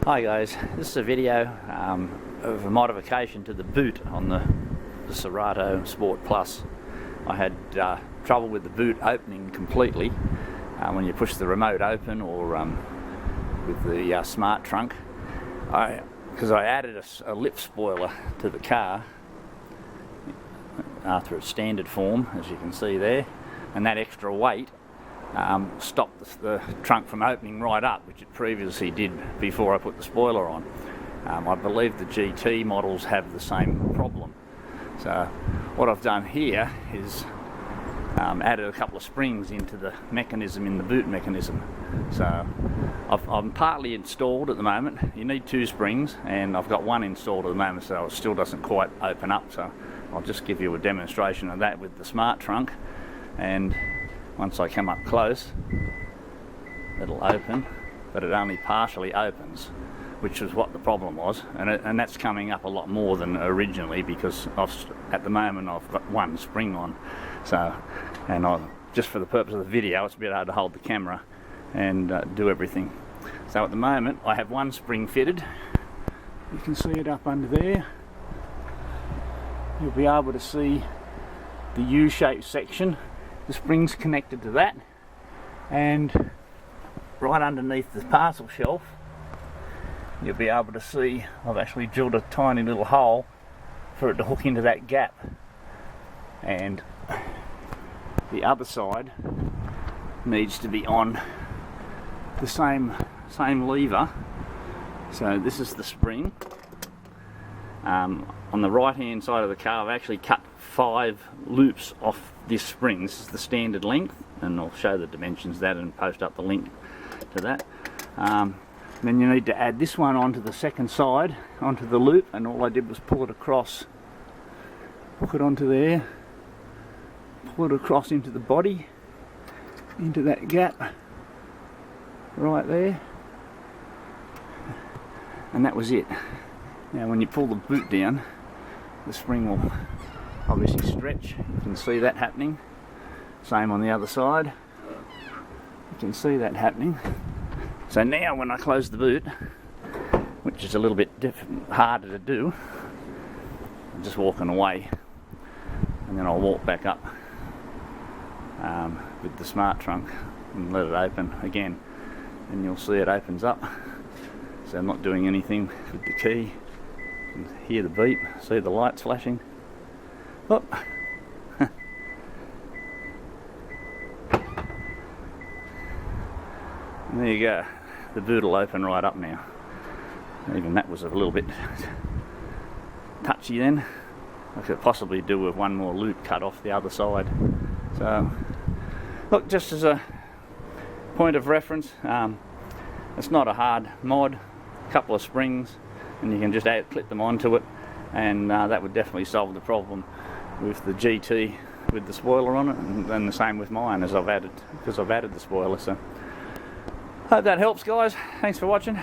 Hi guys, this is a video of a modification to the boot on the Cerato Sport Plus. I had trouble with the boot opening completely when you push the remote open or with the smart trunk. Because I added a lip spoiler to the car after its standard form, as you can see there, and that extra weight stopped the trunk from opening right up, which it previously did before I put the spoiler on. I believe the GT models have the same problem. So what I've done here is added a couple of springs into the mechanism, in the boot mechanism. So I'm partly installed at the moment. You need 2 springs, and I've got 1 installed at the moment, so it still doesn't quite open up. So I'll just give you a demonstration of that with the smart trunk, and once I come up close, it'll open, but it only partially opens, which is what the problem was, and that's coming up a lot more than originally, because at the moment I've got 1 spring on. So, and just for the purpose of the video, it's a bit hard to hold the camera and do everything. So at the moment I have 1 spring fitted. You can see it up under there. You'll be able to see the U-shaped section. The spring's connected to that, and right underneath the parcel shelf you'll be able to see I've actually drilled a tiny little hole for it to hook into that gap, and the other side needs to be on the same lever. So this is the spring. On the right hand side of the car I've actually cut 5 loops off this spring. This is the standard length, and I'll show the dimensions of that and post up the link to that. Then you need to add this one onto the second side, onto the loop, and all I did was pull it across, hook it onto there, pull it across into the body, into that gap right there, and that was it. Now when you pull the boot down, the spring will obviously stretch. You can see that happening. Same on the other side. You can see that happening. So now when I close the boot, which is a little bit harder to do, I'm just walking away, and then I'll walk back up with the smart trunk and let it open again, and you'll see it opens up. So I'm not doing anything with the key. You can hear the beep, see the lights flashing. Oh. There you go. The boot will open right up now. Even that was a little bit touchy then. I could possibly do with 1 more loop cut off the other side. So look, just as a point of reference, it's not a hard mod. A couple of springs and you can just clip them onto it, and that would definitely solve the problem with the GT with the spoiler on it, and the same with mine, as I've added the spoiler. So hope that helps, guys. Thanks for watching.